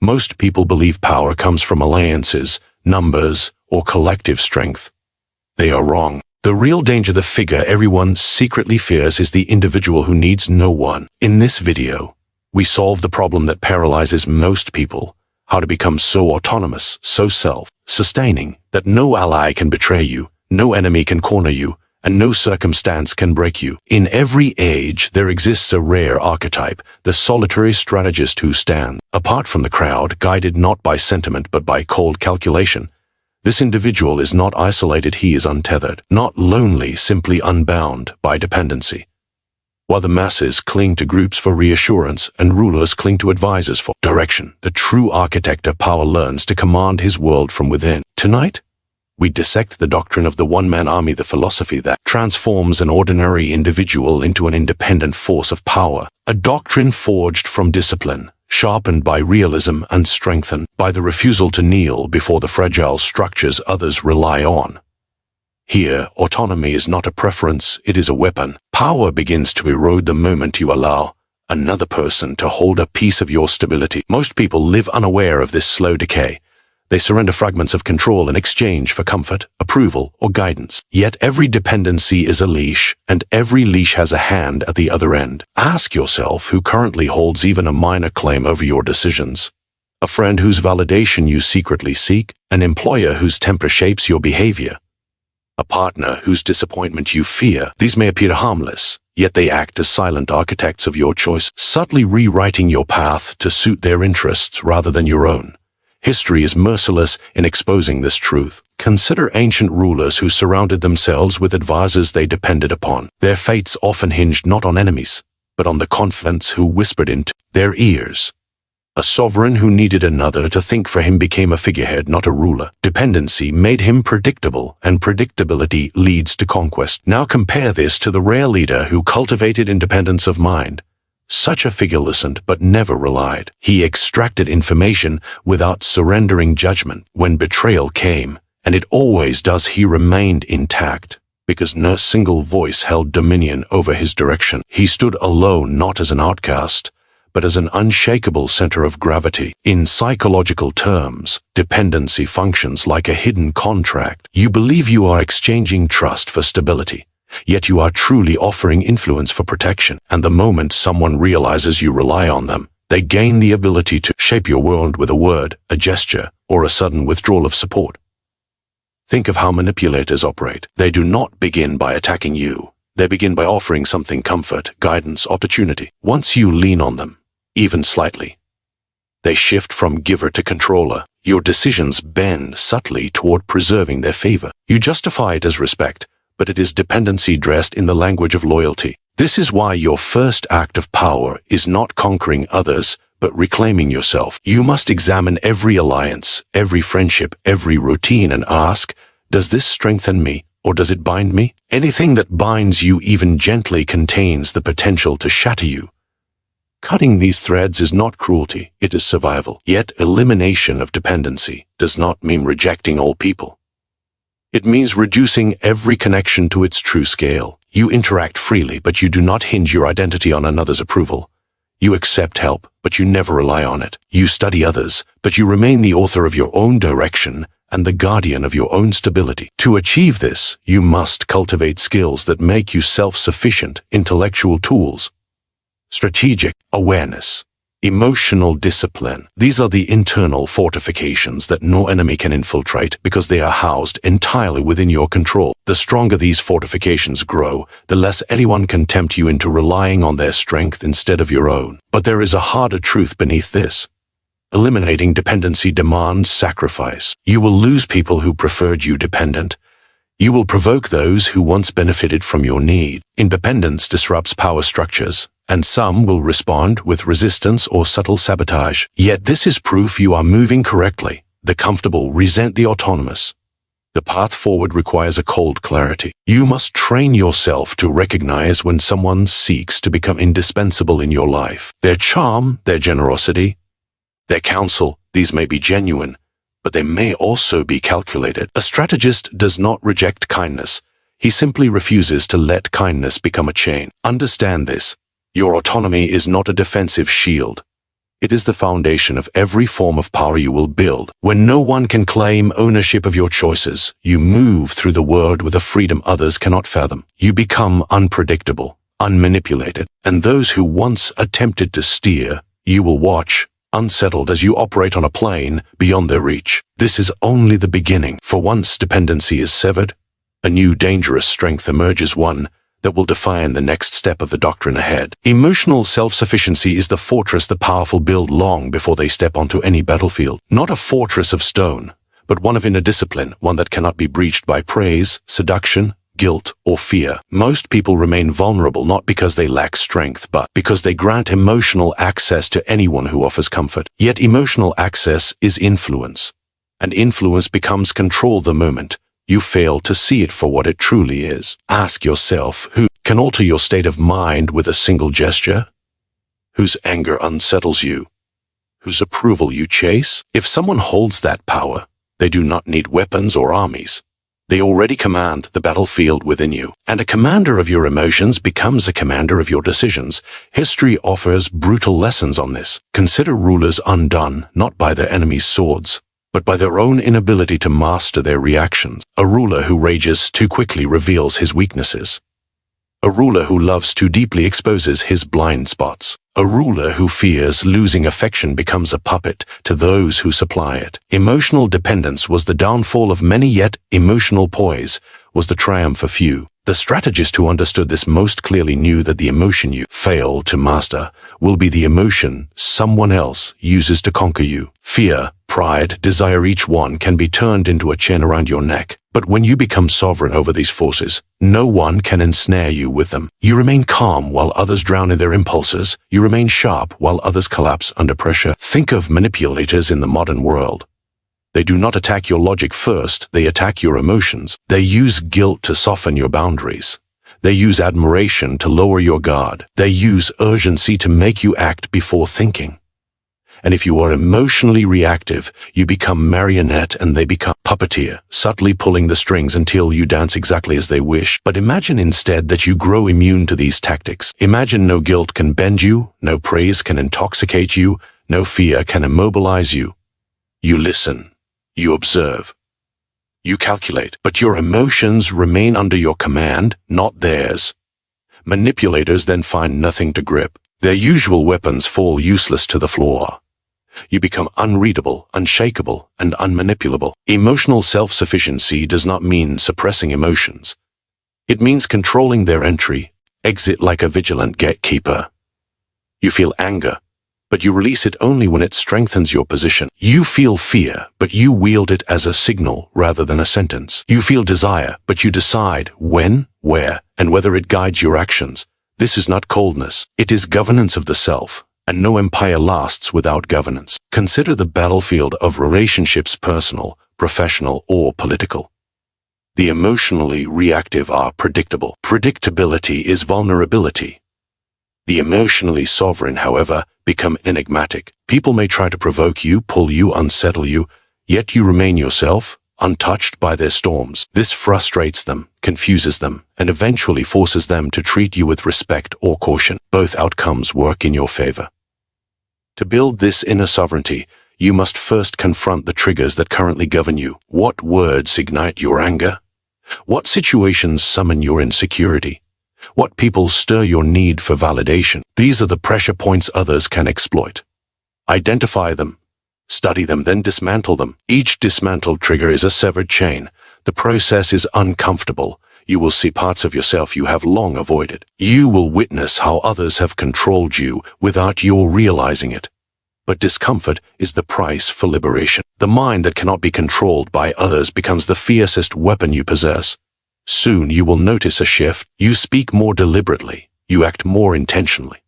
Most people believe power comes from alliances, numbers, or collective strength. They are wrong. The real danger, the figure everyone secretly fears, is the individual who needs no one. In this video, we solve the problem that paralyzes most people: how to become so autonomous, so self-sustaining, that no ally can betray you, no enemy can corner you, and no circumstance can break you. In every age, there exists a rare archetype, the solitary strategist who stands apart from the crowd, guided not by sentiment but by cold calculation. This individual is not isolated, he is untethered, not lonely, simply unbound by dependency. While the masses cling to groups for reassurance and rulers cling to advisors for direction, the true architect of power learns to command his world from within. Tonight, we dissect the doctrine of the one-man army, the philosophy that transforms an ordinary individual into an independent force of power, a doctrine forged from discipline, sharpened by realism and strengthened by the refusal to kneel before the fragile structures others rely on. Here, autonomy is not a preference, it is a weapon. Power begins to erode the moment you allow another person to hold a piece of your stability. Most people live unaware of this slow decay. They surrender fragments of control in exchange for comfort, approval, or guidance. Yet every dependency is a leash, and every leash has a hand at the other end. Ask yourself who currently holds even a minor claim over your decisions. A friend whose validation you secretly seek, an employer whose temper shapes your behavior, a partner whose disappointment you fear. These may appear harmless, yet they act as silent architects of your choice, subtly rewriting your path to suit their interests rather than your own. History is merciless in exposing this truth. Consider ancient rulers who surrounded themselves with advisors they depended upon. Their fates often hinged not on enemies, but on the confidants who whispered into their ears. A sovereign who needed another to think for him became a figurehead, not a ruler. Dependency made him predictable, and predictability leads to conquest. Now compare this to the rare leader who cultivated independence of mind. Such a figure listened but never relied. He extracted information without surrendering judgment. When betrayal came, and it always does, he remained intact, because no single voice held dominion over his direction. He stood alone, not as an outcast, but as an unshakable center of gravity. In psychological terms, dependency functions like a hidden contract. You believe you are exchanging trust for stability, yet you are truly offering influence for protection. And the moment someone realizes you rely on them, they gain the ability to shape your world with a word, a gesture, or a sudden withdrawal of support. Think of how manipulators operate. They do not begin by attacking you. They begin by offering something: comfort, guidance, opportunity. Once you lean on them, even slightly, they shift from giver to controller. Your decisions bend subtly toward preserving their favor. You justify it as respect, but it is dependency dressed in the language of loyalty. This is why your first act of power is not conquering others, but reclaiming yourself. You must examine every alliance, every friendship, every routine, and ask, does this strengthen me, or does it bind me? Anything that binds you even gently contains the potential to shatter you. Cutting these threads is not cruelty, it is survival. Yet elimination of dependency does not mean rejecting all people. It means reducing every connection to its true scale. You interact freely, but you do not hinge your identity on another's approval. You accept help, but you never rely on it. You study others, but you remain the author of your own direction and the guardian of your own stability. To achieve this, you must cultivate skills that make you self-sufficient: intellectual tools, strategic awareness, emotional discipline. These are the internal fortifications that no enemy can infiltrate, because they are housed entirely within your control. The stronger these fortifications grow, the less anyone can tempt you into relying on their strength instead of your own. But there is a harder truth beneath this. Eliminating dependency demands sacrifice. You will lose people who preferred you dependent. You will provoke those who once benefited from your need. Independence disrupts power structures, and some will respond with resistance or subtle sabotage. Yet this is proof you are moving correctly. The comfortable resent the autonomous. The path forward requires a cold clarity. You must train yourself to recognize when someone seeks to become indispensable in your life. Their charm, their generosity, their counsel, these may be genuine, but they may also be calculated. A strategist does not reject kindness. He simply refuses to let kindness become a chain. Understand this. Your autonomy is not a defensive shield. It is the foundation of every form of power you will build. When no one can claim ownership of your choices, you move through the world with a freedom others cannot fathom. You become unpredictable, unmanipulated, and those who once attempted to steer, you will watch, unsettled as you operate on a plane beyond their reach. This is only the beginning, for once dependency is severed, a new dangerous strength emerges, one that will define the next step of the doctrine ahead. Emotional self-sufficiency is the fortress the powerful build long before they step onto any battlefield. Not a fortress of stone, but one of inner discipline, one that cannot be breached by praise, seduction, guilt, or fear. Most people remain vulnerable not because they lack strength, but because they grant emotional access to anyone who offers comfort. Yet emotional access is influence, and influence becomes control the moment you fail to see it for what it truly is. Ask yourself, who can alter your state of mind with a single gesture? Whose anger unsettles you? Whose approval you chase? If someone holds that power, they do not need weapons or armies. They already command the battlefield within you. And a commander of your emotions becomes a commander of your decisions. History offers brutal lessons on this. Consider rulers undone, not by their enemies' swords, but by their own inability to master their reactions. A ruler who rages too quickly reveals his weaknesses. A ruler who loves too deeply exposes his blind spots. A ruler who fears losing affection becomes a puppet to those who supply it. Emotional dependence was the downfall of many, yet emotional poise was the triumph of few. The strategist who understood this most clearly knew that the emotion you fail to master will be the emotion someone else uses to conquer you. Fear, pride, desire, each one can be turned into a chain around your neck. But when you become sovereign over these forces, no one can ensnare you with them. You remain calm while others drown in their impulses. You remain sharp while others collapse under pressure. Think of manipulators in the modern world. They do not attack your logic first, they attack your emotions. They use guilt to soften your boundaries. They use admiration to lower your guard. They use urgency to make you act before thinking. And if you are emotionally reactive, you become marionette and they become puppeteer, subtly pulling the strings until you dance exactly as they wish. But imagine instead that you grow immune to these tactics. Imagine no guilt can bend you, no praise can intoxicate you, no fear can immobilize you. You listen. You observe. You calculate, but your emotions remain under your command, not theirs. Manipulators then find nothing to grip. Their usual weapons fall useless to the floor. You become unreadable, unshakable, and unmanipulable. Emotional self-sufficiency does not mean suppressing emotions. It means controlling their entry, exit like a vigilant gatekeeper. You feel anger, but you release it only when it strengthens your position. You feel fear, but you wield it as a signal rather than a sentence. You feel desire, but you decide when, where, and whether it guides your actions. This is not coldness. It is governance of the self, and no empire lasts without governance. Consider the battlefield of relationships, personal, professional, or political. The emotionally reactive are predictable. Predictability is vulnerability. The emotionally sovereign, however, become enigmatic. People may try to provoke you, pull you, unsettle you, yet you remain yourself, untouched by their storms. This frustrates them, confuses them, and eventually forces them to treat you with respect or caution. Both outcomes work in your favor. To build this inner sovereignty, you must first confront the triggers that currently govern you. What words ignite your anger? What situations summon your insecurity? What people stir your need for validation? These are the pressure points others can exploit. Identify them, study them, then dismantle them. Each dismantled trigger is a severed chain. The process is uncomfortable. You will see parts of yourself you have long avoided. You will witness how others have controlled you without your realizing it. But discomfort is the price for liberation. The mind that cannot be controlled by others becomes the fiercest weapon you possess. Soon you will notice a shift. You speak more deliberately. You act more intentionally.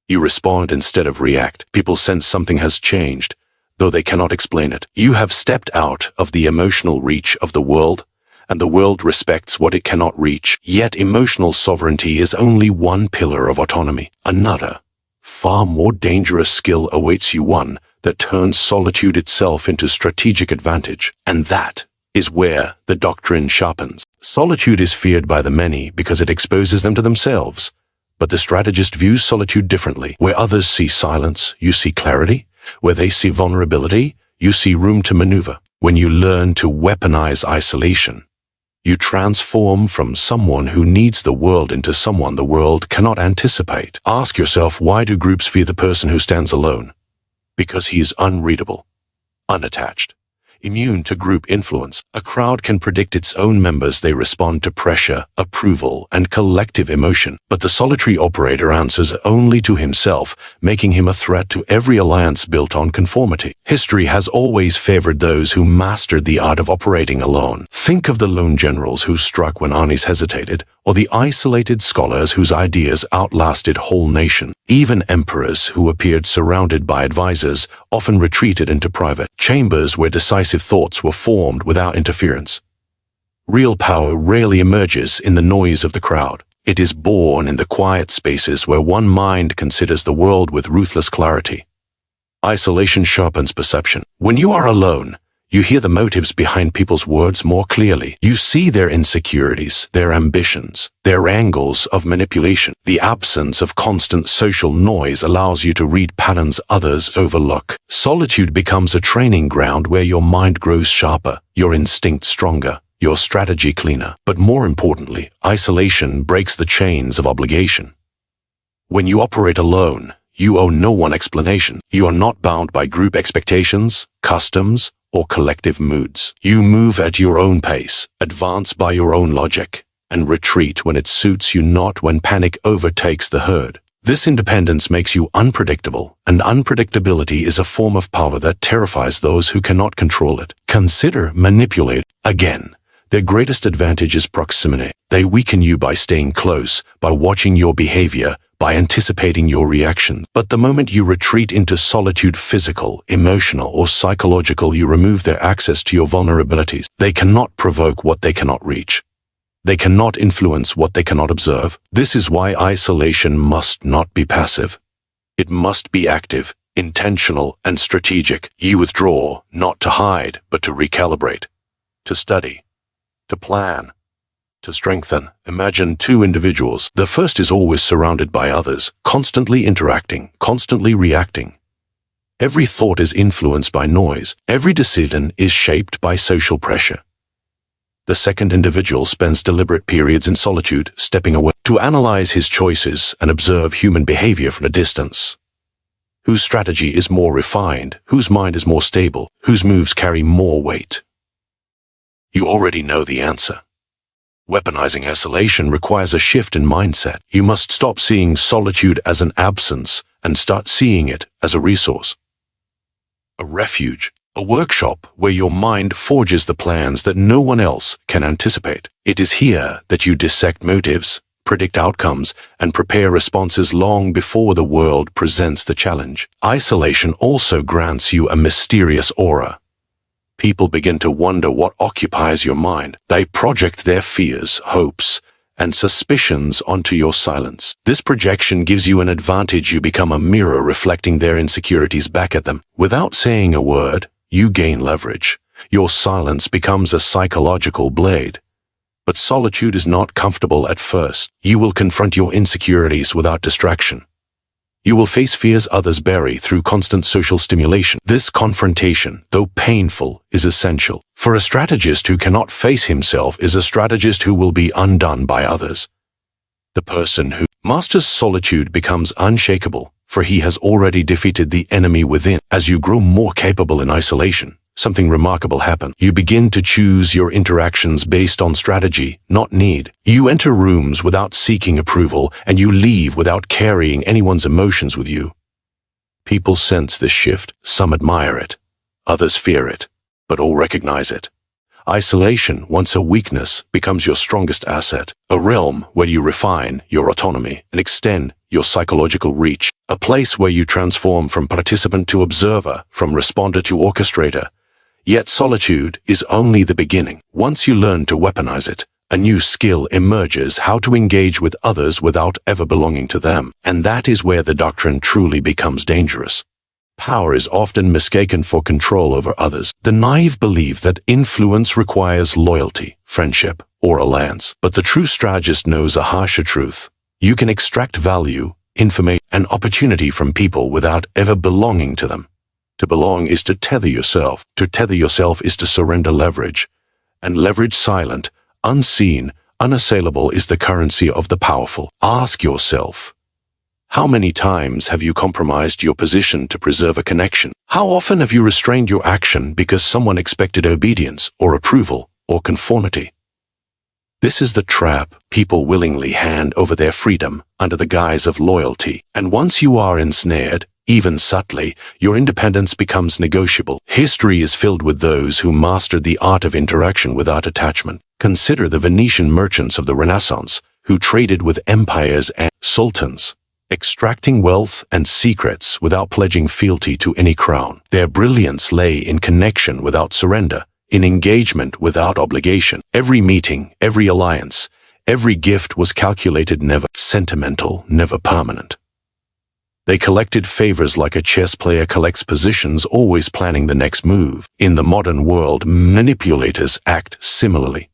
You respond instead of react. People sense something has changed, though they cannot explain it. You have stepped out of the emotional reach of the world, and the world respects what it cannot reach. Yet emotional sovereignty is only one pillar of autonomy. Another, far more dangerous skill awaits you, one that turns solitude itself into strategic advantage. And that is where the doctrine sharpens. Solitude is feared by the many because it exposes them to themselves. But the strategist views solitude differently. Where others see silence, you see clarity. Where they see vulnerability, you see room to maneuver. When you learn to weaponize isolation, you transform from someone who needs the world into someone the world cannot anticipate. Ask yourself, why do groups fear the person who stands alone? Because he is unreadable, unattached, immune to group influence. A crowd can predict its own members. They respond to pressure, approval, and collective emotion. But the solitary operator answers only to himself, making him a threat to every alliance built on conformity. History has always favored those who mastered the art of operating alone. Think of the lone generals who struck when armies hesitated, or the isolated scholars whose ideas outlasted whole nations. Even emperors who appeared surrounded by advisors often retreated into private chambers where decisive thoughts were formed without interference. Real power rarely emerges in the noise of the crowd. It is born in the quiet spaces where one mind considers the world with ruthless clarity. Isolation sharpens perception. When you are alone, you hear the motives behind people's words more clearly. You see their insecurities, their ambitions, their angles of manipulation. The absence of constant social noise allows you to read patterns others overlook. Solitude becomes a training ground where your mind grows sharper, your instinct stronger, your strategy cleaner. But more importantly, isolation breaks the chains of obligation. When you operate alone, you owe no one explanation. You are not bound by group expectations, customs, or collective moods. You move at your own pace, advance by your own logic, and retreat when it suits you, not when panic overtakes the herd. This independence makes you unpredictable, and unpredictability is a form of power that terrifies those who cannot control it. Consider manipulate. Again, their greatest advantage is proximity. They weaken you by staying close, by watching your behavior, by anticipating your reactions. But the moment you retreat into solitude, physical, emotional, or psychological, you remove their access to your vulnerabilities. They cannot provoke what they cannot reach. They cannot influence what they cannot observe. This is why isolation must not be passive. It must be active, intentional, and strategic. You withdraw, not to hide, but to recalibrate, to study, to plan, to strengthen. Imagine two individuals. The first is always surrounded by others, constantly interacting, constantly reacting. Every thought is influenced by noise. Every decision is shaped by social pressure. The second individual spends deliberate periods in solitude, stepping away to analyze his choices and observe human behavior from a distance. Whose strategy is more refined? Whose mind is more stable? Whose moves carry more weight? You already know the answer. Weaponizing isolation requires a shift in mindset. You must stop seeing solitude as an absence and start seeing it as a resource, a refuge, a workshop where your mind forges the plans that no one else can anticipate. It is here that you dissect motives, predict outcomes, and prepare responses long before the world presents the challenge. Isolation also grants you a mysterious aura. People begin to wonder what occupies your mind. They project their fears, hopes, and suspicions onto your silence. This projection gives you an advantage. You become a mirror reflecting their insecurities back at them. Without saying a word, you gain leverage. Your silence becomes a psychological blade. But solitude is not comfortable at first. You will confront your insecurities without distraction. You will face fears others bury through constant social stimulation. This confrontation, though painful, is essential. For a strategist who cannot face himself is a strategist who will be undone by others. The person who masters solitude becomes unshakable, for he has already defeated the enemy within. As you grow more capable in isolation, something remarkable happens. You begin to choose your interactions based on strategy, not need. You enter rooms without seeking approval, and you leave without carrying anyone's emotions with you. People sense this shift. Some admire it, others fear it, but all recognize it. Isolation, once a weakness, becomes your strongest asset, a realm where you refine your autonomy and extend your psychological reach, a place where you transform from participant to observer, from responder to orchestrator. Yet solitude is only the beginning. Once you learn to weaponize it, a new skill emerges: how to engage with others without ever belonging to them. And that is where the doctrine truly becomes dangerous. Power is often mistaken for control over others. The naive believe that influence requires loyalty, friendship, or alliance. But the true strategist knows a harsher truth. You can extract value, information, and opportunity from people without ever belonging to them. To belong is to tether yourself. To tether yourself is to surrender leverage. And leverage, silent, unseen, unassailable, is the currency of the powerful. Ask yourself, how many times have you compromised your position to preserve a connection? How often have you restrained your action because someone expected obedience or approval or conformity? This is the trap. People willingly hand over their freedom under the guise of loyalty. And once you are ensnared, even subtly, your independence becomes negotiable. History is filled with those who mastered the art of interaction without attachment. Consider the Venetian merchants of the Renaissance, who traded with empires and sultans, extracting wealth and secrets without pledging fealty to any crown. Their brilliance lay in connection without surrender, in engagement without obligation. Every meeting, every alliance, every gift was calculated, never sentimental, never permanent. They collected favors like a chess player collects positions, always planning the next move. In the modern world, manipulators act similarly.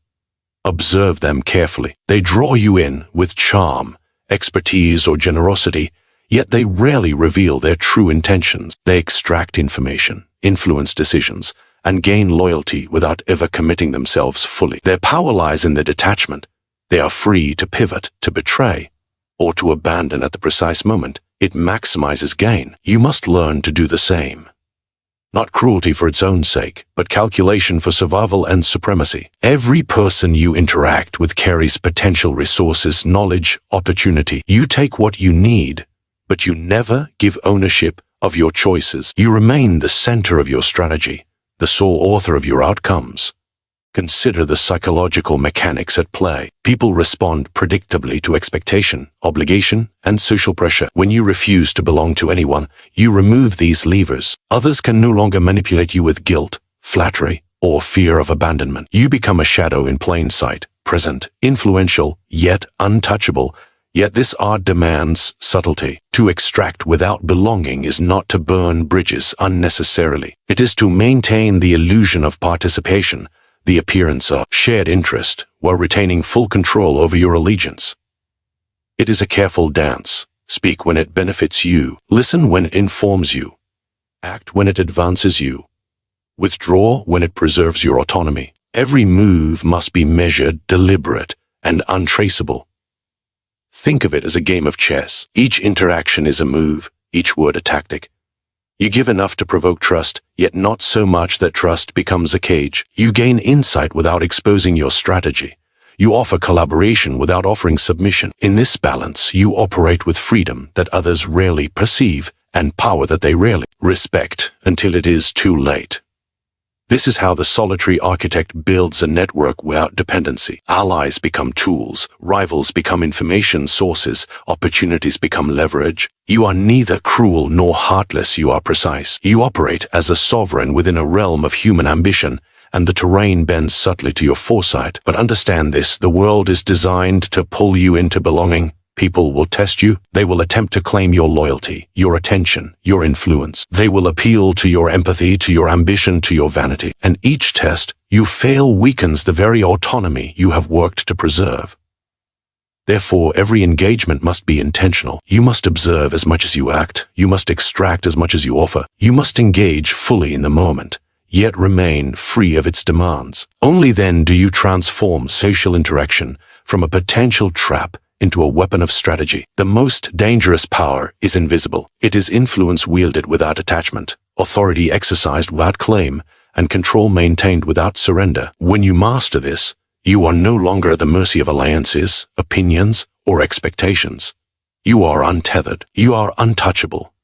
Observe them carefully. They draw you in with charm, expertise, or generosity, yet they rarely reveal their true intentions. They extract information, influence decisions, and gain loyalty without ever committing themselves fully. Their power lies in their detachment. They are free to pivot, to betray, or to abandon at the precise moment. It maximizes gain. You must learn to do the same. Not cruelty for its own sake, but calculation for survival and supremacy. Every person you interact with carries potential resources, knowledge, opportunity. You take what you need, but you never give ownership of your choices. You remain the center of your strategy, the sole author of your outcomes. Consider the psychological mechanics at play. People respond predictably to expectation, obligation, and social pressure. When you refuse to belong to anyone, you remove these levers. Others can no longer manipulate you with guilt, flattery, or fear of abandonment. You become a shadow in plain sight, present, influential, yet untouchable. Yet this art demands subtlety. To extract without belonging is not to burn bridges unnecessarily. It is to maintain the illusion of participation, the appearance of shared interest, while retaining full control over your allegiance. It is a careful dance. Speak when it benefits you. Listen when it informs you. Act when it advances you. Withdraw when it preserves your autonomy. Every move must be measured, deliberate, and untraceable. Think of it as a game of chess. Each interaction is a move, each word a tactic. You give enough to provoke trust, yet not so much that trust becomes a cage. You gain insight without exposing your strategy. You offer collaboration without offering submission. In this balance, you operate with freedom that others rarely perceive and power that they rarely respect until it is too late. This is how the solitary architect builds a network without dependency. Allies become tools, rivals become information sources, opportunities become leverage. You are neither cruel nor heartless, you are precise. You operate as a sovereign within a realm of human ambition, and the terrain bends subtly to your foresight. But understand this, the world is designed to pull you into belonging. People will test you. They will attempt to claim your loyalty, your attention, your influence. They will appeal to your empathy, to your ambition, to your vanity. And each test you fail weakens the very autonomy you have worked to preserve. Therefore, every engagement must be intentional. You must observe as much as you act. You must extract as much as you offer. You must engage fully in the moment, yet remain free of its demands. Only then do you transform social interaction from a potential trap into a weapon of strategy. The most dangerous power is invisible. It is influence wielded without attachment, authority exercised without claim, and control maintained without surrender. When you master this, you are no longer at the mercy of alliances, opinions, or expectations. You are untethered. You are untouchable.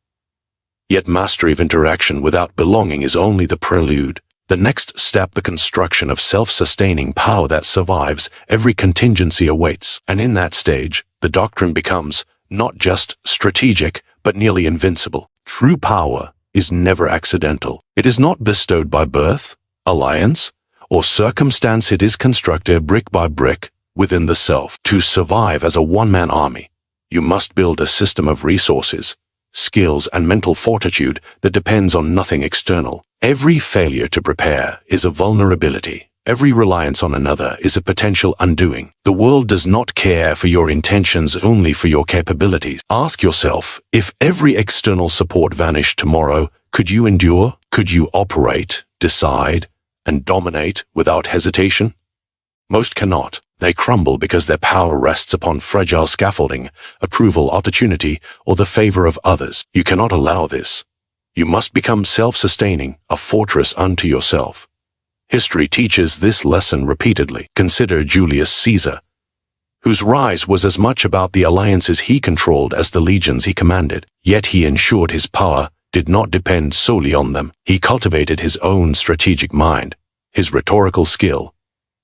Yet mastery of interaction without belonging is only the prelude. The next step, the construction of self-sustaining power that survives every contingency awaits. And in that stage, the doctrine becomes not just strategic, but nearly invincible. True power is never accidental. It is not bestowed by birth, alliance, or circumstance. It is constructed brick by brick within the self. To survive as a one-man army, you must build a system of resources, skills, and mental fortitude that depends on nothing external. Every failure to prepare is a vulnerability, Every reliance on another is a potential undoing. The world does not care for your intentions, only for your capabilities. Ask yourself, if every external support vanished tomorrow, could you endure? Could you operate, decide, and dominate without hesitation? Most cannot. They crumble because their power rests upon fragile scaffolding, approval, opportunity, or the favor of others. You cannot allow this. You must become self-sustaining, a fortress unto yourself. History teaches this lesson repeatedly. Consider Julius Caesar, whose rise was as much about the alliances he controlled as the legions he commanded. Yet he ensured his power did not depend solely on them. He cultivated his own strategic mind, his rhetorical skill,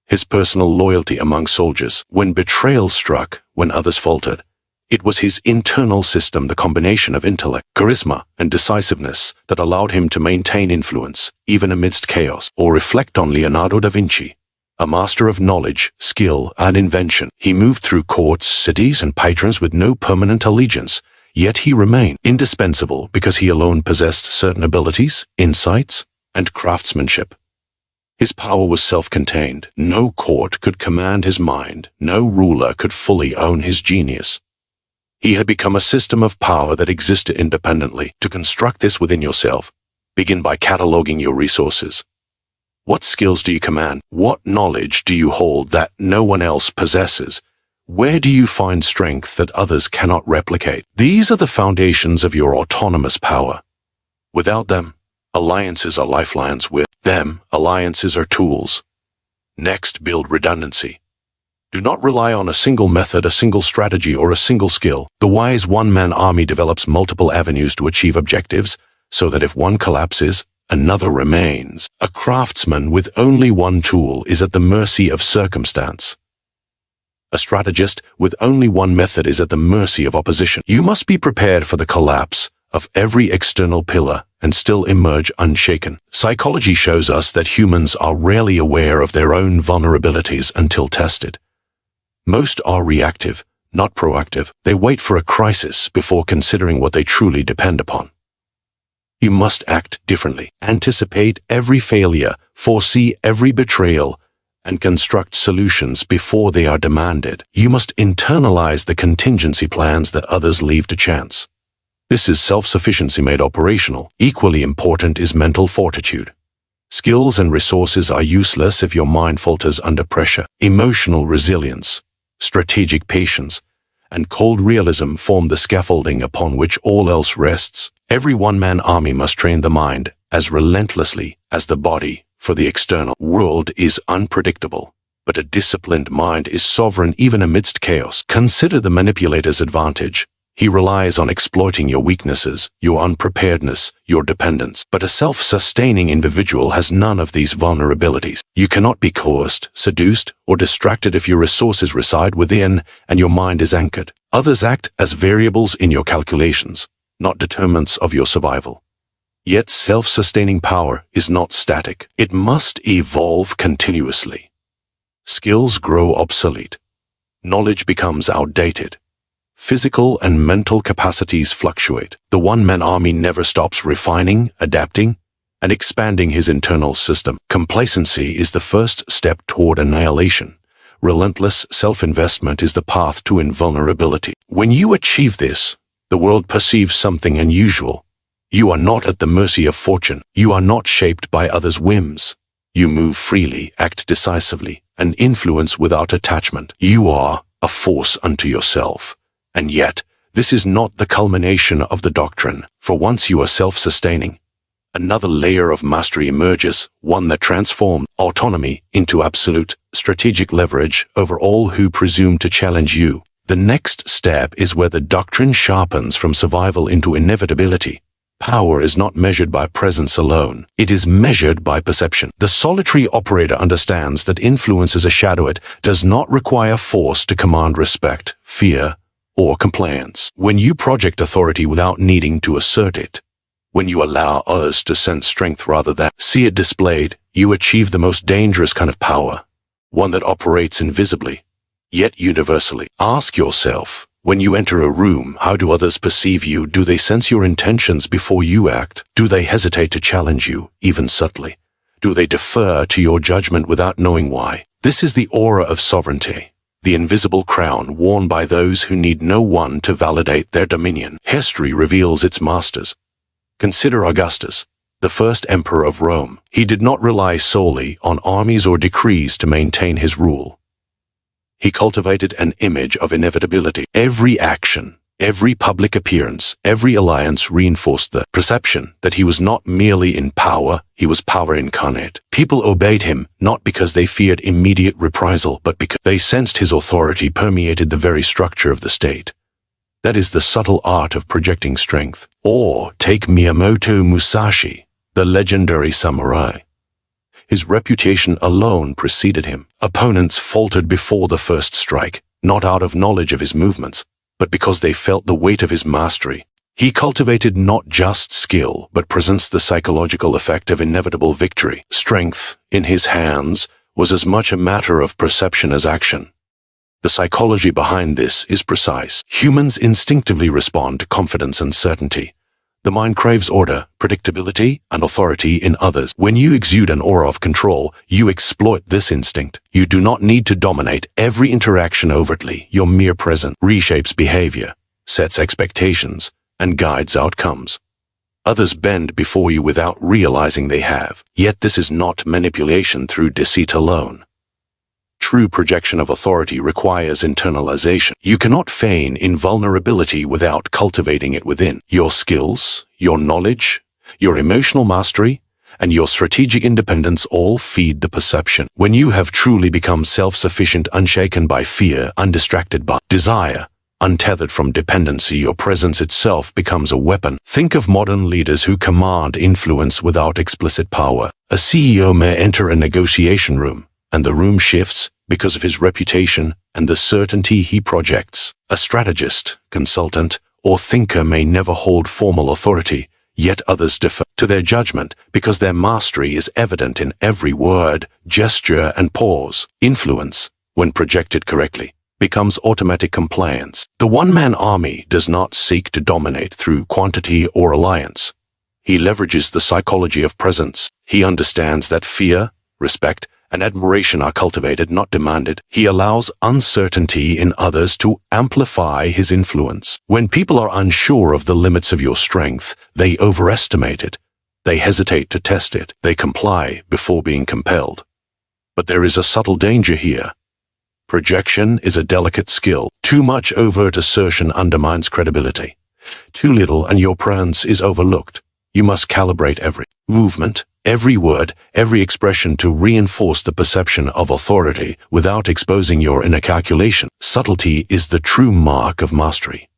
his personal loyalty among soldiers. When betrayal struck, when others faltered, it was his internal system, the combination of intellect, charisma, and decisiveness that allowed him to maintain influence, even amidst chaos. Or reflect on Leonardo da Vinci, a master of knowledge, skill, and invention. He moved through courts, cities, and patrons with no permanent allegiance, yet he remained indispensable because he alone possessed certain abilities, insights, and craftsmanship. His power was self-contained. No court could command his mind. No ruler could fully own his genius. He had become a system of power that existed independently. To construct this within yourself, begin by cataloging your resources. What skills do you command? What knowledge do you hold that no one else possesses? Where do you find strength that others cannot replicate? These are the foundations of your autonomous power. Without them, alliances are lifelines. With them, alliances are tools. Next, build redundancy. Do not rely on a single method, a single strategy, or a single skill. The wise one-man army develops multiple avenues to achieve objectives, so that if one collapses, another remains. A craftsman with only one tool is at the mercy of circumstance. A strategist with only one method is at the mercy of opposition. You must be prepared for the collapse of every external pillar and still emerge unshaken. Psychology shows us that humans are rarely aware of their own vulnerabilities until tested. Most are reactive, not proactive. They wait for a crisis before considering what they truly depend upon. You must act differently. Anticipate every failure, foresee every betrayal, and construct solutions before they are demanded. You must internalize the contingency plans that others leave to chance. This is self-sufficiency made operational. Equally important is mental fortitude. Skills and resources are useless if your mind falters under pressure. Emotional resilience, strategic patience, and cold realism form the scaffolding upon which all else rests. Every one-man army must train the mind as relentlessly as the body, for the external world is unpredictable, but a disciplined mind is sovereign even amidst chaos. Consider the manipulator's advantage. He relies on exploiting your weaknesses, your unpreparedness, your dependence. But a self-sustaining individual has none of these vulnerabilities. You cannot be coerced, seduced, or distracted if your resources reside within and your mind is anchored. Others act as variables in your calculations, not determinants of your survival. Yet self-sustaining power is not static. It must evolve continuously. Skills grow obsolete. Knowledge becomes outdated. Physical and mental capacities fluctuate. The one-man army never stops refining, adapting, and expanding his internal system. Complacency is the first step toward annihilation. Relentless self-investment is the path to invulnerability. When you achieve this, the world perceives something unusual. You are not at the mercy of fortune. You are not shaped by others' whims. You move freely, act decisively, and influence without attachment. You are a force unto yourself. And yet, this is not the culmination of the doctrine, for once you are self-sustaining, another layer of mastery emerges, one that transforms autonomy into absolute, strategic leverage over all who presume to challenge you. The next step is where the doctrine sharpens from survival into inevitability. Power is not measured by presence alone. It is measured by perception. The solitary operator understands that influence as a shadow. It does not require force to command respect, fear, or compliance. When you project authority without needing to assert it, when you allow others to sense strength rather than see it displayed, you achieve the most dangerous kind of power, one that operates invisibly, yet universally. Ask yourself, when you enter a room, how do others perceive you? Do they sense your intentions before you act? Do they hesitate to challenge you, even subtly? Do they defer to your judgment without knowing why? This is the aura of sovereignty, the invisible crown worn by those who need no one to validate their dominion. History reveals its masters. Consider Augustus, the first emperor of Rome. He did not rely solely on armies or decrees to maintain his rule. He cultivated an image of inevitability. Every action, every public appearance, every alliance reinforced the perception that he was not merely in power, he was power incarnate. People obeyed him not because they feared immediate reprisal, but because they sensed his authority permeated the very structure of the state. That is the subtle art of projecting strength. Or take Miyamoto Musashi, the legendary samurai. His reputation alone preceded him. Opponents faltered before the first strike, not out of knowledge of his movements, but because they felt the weight of his mastery. He cultivated not just skill, but presents the psychological effect of inevitable victory. Strength, in his hands, was as much a matter of perception as action. The psychology behind this is precise. Humans instinctively respond to confidence and certainty. The mind craves order, predictability, and authority in others. When you exude an aura of control, you exploit this instinct. You do not need to dominate every interaction overtly. Your mere presence reshapes behavior, sets expectations, and guides outcomes. Others bend before you without realizing they have. Yet this is not manipulation through deceit alone. True projection of authority requires internalization. You cannot feign invulnerability without cultivating it within. Your skills, your knowledge, your emotional mastery, and your strategic independence all feed the perception. When you have truly become self-sufficient, unshaken by fear, undistracted by desire, untethered from dependency, your presence itself becomes a weapon. Think of modern leaders who command influence without explicit power. A CEO may enter a negotiation room, and the room shifts because of his reputation and the certainty he projects. A strategist, consultant, or thinker may never hold formal authority, yet others defer to their judgment because their mastery is evident in every word, gesture, and pause. Influence, when projected correctly, becomes automatic compliance. The one-man army does not seek to dominate through quantity or alliance. He leverages the psychology of presence. He understands that fear, respect, and admiration are cultivated, not demanded. He allows uncertainty in others to amplify his influence. When people are unsure of the limits of your strength, they overestimate it. They hesitate to test it. They comply before being compelled. But there is a subtle danger here. Projection is a delicate skill. Too much overt assertion undermines credibility. Too little and your presence is overlooked. You must calibrate every movement, every word, every expression to reinforce the perception of authority without exposing your inner calculation. Subtlety is the true mark of mastery.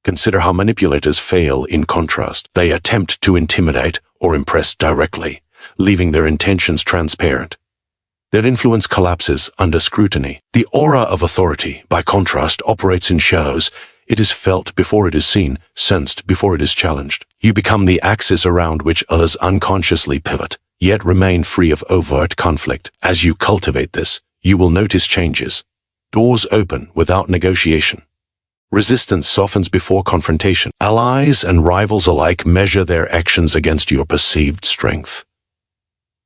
Consider how manipulators fail in contrast. They attempt to intimidate or impress directly, leaving their intentions transparent. Their influence collapses under scrutiny. The aura of authority, by contrast, operates in shadows. It is felt before it is seen, sensed before it is challenged. You become the axis around which others unconsciously pivot, yet remain free of overt conflict. As you cultivate this, you will notice changes. Doors open without negotiation. Resistance softens before confrontation. Allies and rivals alike measure their actions against your perceived strength.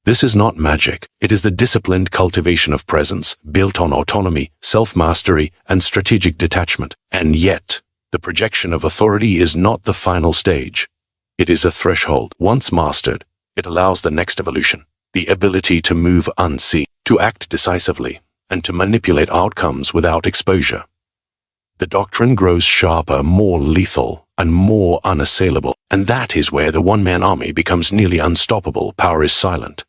This is not magic. It is the disciplined cultivation of presence, built on autonomy, self-mastery, and strategic detachment. And yet, the projection of authority is not the final stage. It is a threshold. Once mastered, it allows the next evolution, the ability to move unseen, to act decisively, and to manipulate outcomes without exposure. The doctrine grows sharper, more lethal, and more unassailable. And that is where the one-man army becomes nearly unstoppable. Power is silent.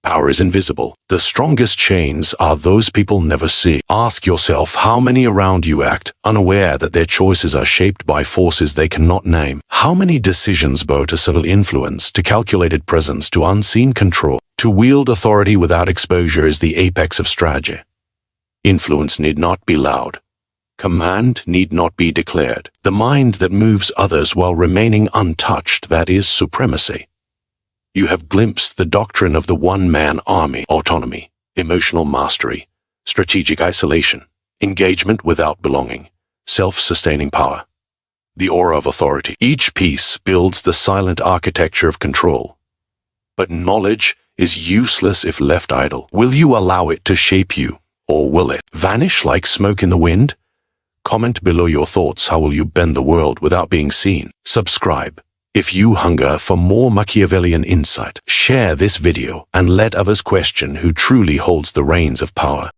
Power is invisible. The strongest chains are those people never see. Ask yourself how many around you act unaware that their choices are shaped by forces they cannot name. How many decisions bow to subtle influence, to calculated presence, to unseen control. To wield authority without exposure is the apex of strategy. Influence need not be loud. Command need not be declared. The mind that moves others while remaining untouched, that is supremacy. You have glimpsed the doctrine of the one-man army: autonomy, emotional mastery, strategic isolation, engagement without belonging, self-sustaining power. The aura of authority. Each piece builds the silent architecture of control. But knowledge is useless if left idle. Will you allow it to shape you, or will it vanish like smoke in the wind? Comment below your thoughts. How will you bend the world without being seen? Subscribe if you hunger for more Machiavellian insight. Share this video and let others question who truly holds the reins of power.